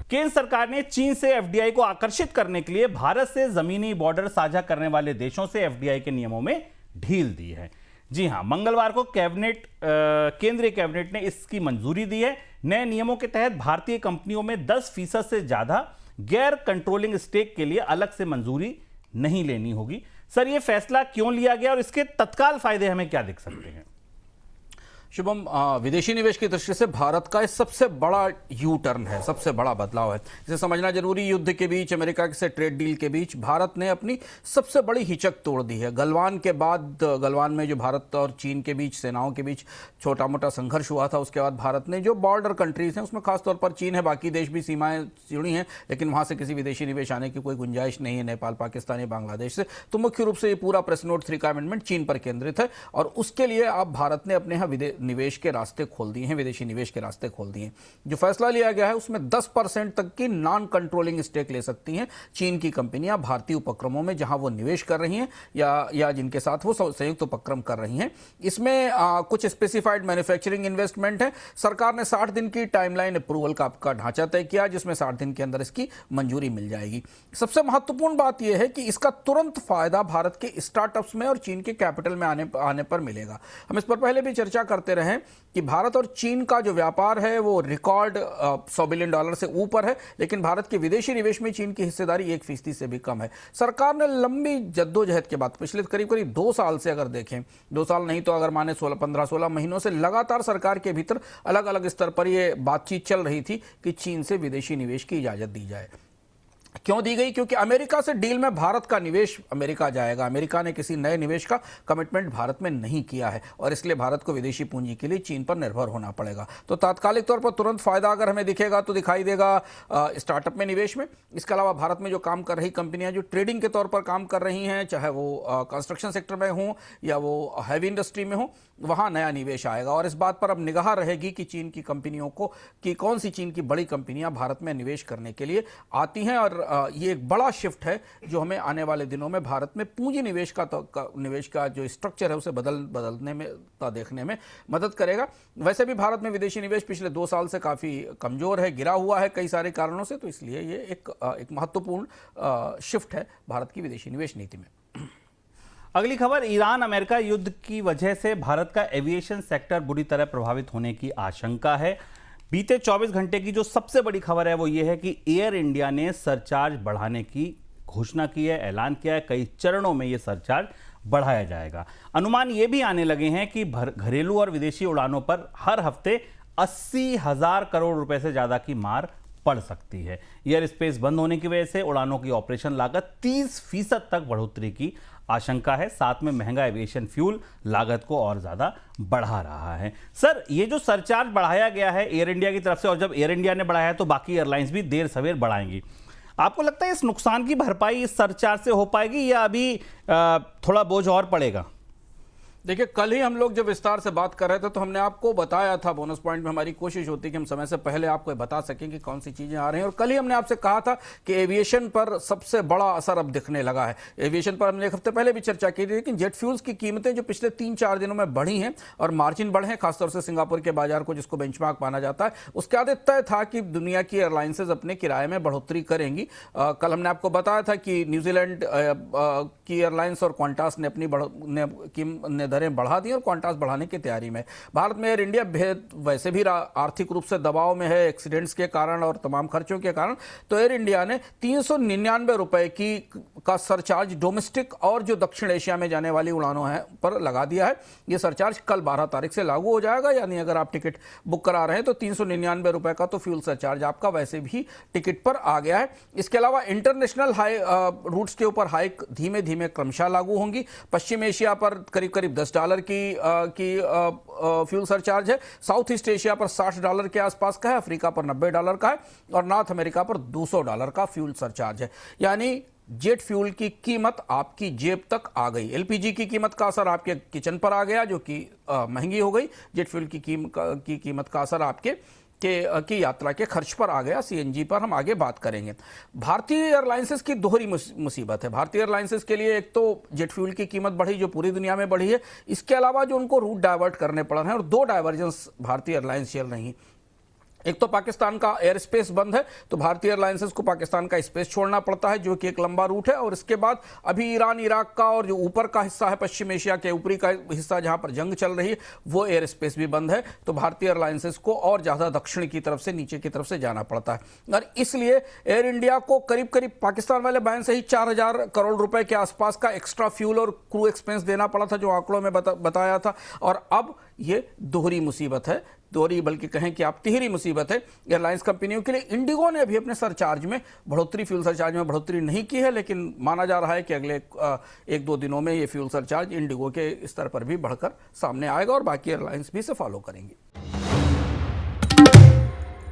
केंद्र सरकार ने चीन से एफडीआई को आकर्षित करने के लिए भारत से जमीनी बॉर्डर साझा करने वाले देशों से एफडीआई के नियमों में ढील दी है। जी हां, मंगलवार को केंद्रीय कैबिनेट ने इसकी मंजूरी दी है। नए नियमों के तहत भारतीय कंपनियों में 10% से ज्यादा गैर कंट्रोलिंग स्टेक के लिए अलग से मंजूरी नहीं लेनी होगी। सर, यह फैसला क्यों लिया गया और इसके तत्काल फायदे हमें क्या दिख सकते हैं? शुभम, विदेशी निवेश की दृष्टि से भारत का सबसे बड़ा यू टर्न है, सबसे बड़ा बदलाव है। इसे समझना जरूरी। युद्ध के बीच, अमेरिका से ट्रेड डील के बीच भारत ने अपनी सबसे बड़ी हिचक तोड़ दी है। गलवान के बाद, गलवान में जो भारत और चीन के बीच सेनाओं के बीच छोटा मोटा संघर्ष हुआ था, उसके बाद भारत ने जो बॉर्डर कंट्रीज हैं उसमें खासतौर पर चीन है, बाकी देश भी सीमाएं जुड़ी हैं, लेकिन वहां से किसी विदेशी निवेश आने की कोई गुंजाइश नहीं है, नेपाल, पाकिस्तान या बांग्लादेश से। तो मुख्य रूप से ये पूरा प्रेस नोट 3 का अमेंडमेंट चीन पर केंद्रित है और उसके लिए अब भारत ने अपने यहाँ निवेश के रास्ते खोल दिए हैं, विदेशी निवेश के रास्ते खोल दिए हैं। जो फैसला लिया गया है उसमें 10% तक की नॉन कंट्रोलिंग स्टेक ले सकती हैं चीन की कंपनियां भारतीय उपक्रमों में जहां वो निवेश कर रही हैं या जिनके साथ वो संयुक्त उपक्रम कर रही हैं। इसमें कुछ स्पेसिफाइड मैन्युफैक्चरिंग इन्वेस्टमेंट है। सरकार ने 60 दिन की टाइमलाइन अप्रूवल का ढांचा तय किया, जिसमें 60 दिन के अंदर इसकी मंजूरी मिल जाएगी। सबसे महत्वपूर्ण बात यह है कि इसका तुरंत फायदा भारत के स्टार्टअप्स में और चीन के कैपिटल में आने पर मिलेगा। हम इस पर पहले भी चर्चा करते रहे कि भारत और चीन का जो व्यापार है वो रिकॉर्ड $100 बिलियन से ऊपर है, लेकिन भारत के विदेशी निवेश में चीन की हिस्सेदारी 1% से भी कम है। सरकार ने लंबी जद्दोजहद के बाद पिछले करीब 2 साल से, अगर देखें 2 साल नहीं तो अगर माने 15-16 महीनों से लगातार सरकार के भीतर अलग अलग स्तर पर यह बातचीत चल रही थी कि चीन से विदेशी निवेश की इजाजत दी जाए। क्यों दी गई? क्योंकि अमेरिका से डील में भारत का निवेश अमेरिका जाएगा। अमेरिका ने किसी नए निवेश का कमिटमेंट भारत में नहीं किया है और इसलिए भारत को विदेशी पूंजी के लिए चीन पर निर्भर होना पड़ेगा। तो तात्कालिक तौर पर तुरंत फायदा अगर हमें दिखेगा तो दिखाई देगा स्टार्टअप में निवेश में। इसके अलावा भारत में जो काम कर रही कंपनियां जो ट्रेडिंग के तौर पर काम कर रही हैं, चाहे वो कंस्ट्रक्शन सेक्टर में हो या वो हैवी इंडस्ट्री में हो, वहां नया निवेश आएगा। और इस बात पर अब निगाह रहेगी कि चीन की कंपनियों को, कि कौन सी चीन की बड़ी कंपनियां भारत में निवेश करने के लिए आती हैं। और ये एक बड़ा शिफ्ट है जो हमें आने वाले दिनों में भारत में पूंजी निवेश का जो स्ट्रक्चर है उसे बदलने में, देखने में मदद करेगा। वैसे भी भारत में विदेशी निवेश पिछले 2 साल से काफी कमजोर है, गिरा हुआ है कई सारे कारणों से। तो इसलिए ये एक महत्वपूर्ण शिफ्ट है भारत की विदेशी निवेश नीति में। अगली खबर, ईरान अमेरिका युद्ध की वजह से भारत का एविएशन सेक्टर बुरी तरह प्रभावित होने की आशंका है। बीते 24 घंटे की जो सबसे बड़ी खबर है वो ये है कि एयर इंडिया ने सरचार्ज बढ़ाने की घोषणा की है, ऐलान किया है। कई चरणों में ये सरचार्ज बढ़ाया जाएगा। अनुमान ये भी आने लगे हैं कि घरेलू और विदेशी उड़ानों पर हर हफ्ते 80,000 करोड़ रुपए से ज्यादा की मार पड़ सकती है। एयर स्पेस बंद होने की वजह से उड़ानों की ऑपरेशन लागत 30% तक बढ़ोतरी की आशंका है। साथ में महंगा एविएशन फ्यूल लागत को और ज्यादा बढ़ा रहा है। सर, ये जो सरचार्ज बढ़ाया गया है एयर इंडिया की तरफ से, और जब एयर इंडिया ने बढ़ाया है तो बाकी एयरलाइंस भी देर सवेर बढ़ाएंगी, आपको लगता है इस नुकसान की भरपाई इस सरचार्ज से हो पाएगी या अभी थोड़ा बोझ और पड़ेगा? देखिए, कल ही हम लोग जब विस्तार से बात कर रहे थे तो हमने आपको बताया था, बोनस पॉइंट में हमारी कोशिश होती है कि हम समय से पहले आपको बता सकें कि कौन सी चीजें आ रही हैं। और कल ही हमने आपसे कहा था कि एविएशन पर सबसे बड़ा असर अब दिखने लगा है। एविएशन पर हमने 1 हफ्ते पहले भी चर्चा की थी, लेकिन जेट फ्यूल्स की कीमतें जो पिछले 3-4 दिनों में बढ़ी हैं और मार्जिन बढ़े हैं, खासतौर से सिंगापुर के बाजार को जिसको बेंचमार्क माना जाता है, उसके आगे तय था कि दुनिया की एयरलाइंसेज अपने किराए में बढ़ोतरी करेंगी। कल हमने आपको बताया था कि न्यूजीलैंड की एयरलाइंस और क्वांटास ने अपनी दरें बढ़ा दी और क्वांटास बढ़ाने की तैयारी में। भारत में एयर इंडिया वैसे भी आर्थिक रूप से दबाव में है, एक्सीडेंट्स के कारण और तमाम खर्चों के कारण। तो एयर इंडिया ने 399 रुपए का सरचार्ज डोमेस्टिक और जो दक्षिण एशिया में जाने वाली उड़ानों है पर लगा दिया है। यह सरचार्ज कल 12 तारीख से लागू हो जाएगा, यानी अगर आप टिकट बुक करा रहे हैं तो 399 रुपए का तो फ्यूल सरचार्ज आपका वैसे भी टिकट पर आ गया है। इसके अलावा इंटरनेशनल रूट्स के ऊपर हाइक धीमे धीमे क्रमशः लागू होंगी। पश्चिम एशिया पर करीब $10 की फ्यूल सरचार्ज है। साउथ ईस्ट एशिया पर $60 के आसपास का है, अफ्रीका पर $90 का है और नॉर्थ अमेरिका पर $200 का फ्यूल सरचार्ज है। यानी जेट फ्यूल की कीमत आपकी जेब तक आ गई। एलपीजी की कीमत का असर आपके किचन पर आ गया, जो कि महंगी हो गई। जेट फ्यूल की कीमत का असर आपके की यात्रा के खर्च पर आ गया। सीएनजी पर हम आगे बात करेंगे। भारतीय एयरलाइंसेस की दोहरी मुसीबत है। भारतीय एयरलाइंसेस के लिए एक तो जेट फ्यूल की कीमत बढ़ी जो पूरी दुनिया में बढ़ी है, इसके अलावा जो उनको रूट डाइवर्ट करने पड़ रहे हैं और 2 डाइवर्जेंस भारतीय एयरलाइंस चल रही हैं। एक तो पाकिस्तान का एयर स्पेस बंद है, तो भारतीय एयरलाइंसेस को पाकिस्तान का स्पेस छोड़ना पड़ता है, जो कि एक लंबा रूट है। और इसके बाद अभी ईरान, इराक का और जो ऊपर का हिस्सा है, पश्चिम एशिया के ऊपरी का हिस्सा जहां पर जंग चल रही है, वो एयर स्पेस भी बंद है। तो भारतीय एयरलाइंसेस को और ज्यादा दक्षिण की तरफ से, नीचे की तरफ से जाना पड़ता है। और इसलिए एयर इंडिया को करीब करीब पाकिस्तान वाले बयान से ही 4,000 करोड़ रुपए के आसपास का एक्स्ट्रा फ्यूल और क्रू एक्सपेंस देना पड़ा था, जो आंकड़ों में बताया था। और अब ये दोहरी मुसीबत है, दोहरी बल्कि कहें कि आप तिहरी मुसीबत है एयरलाइंस कंपनियों के लिए। इंडिगो ने अभी अपने सरचार्ज में बढ़ोतरी, फ्यूल सरचार्ज में बढ़ोतरी नहीं की है, लेकिन माना जा रहा है कि अगले 1-2 दिनों में ये फ्यूल सरचार्ज इंडिगो के स्तर पर भी बढ़कर सामने आएगा और बाकी एयरलाइंस भी इसे फॉलो करेंगी।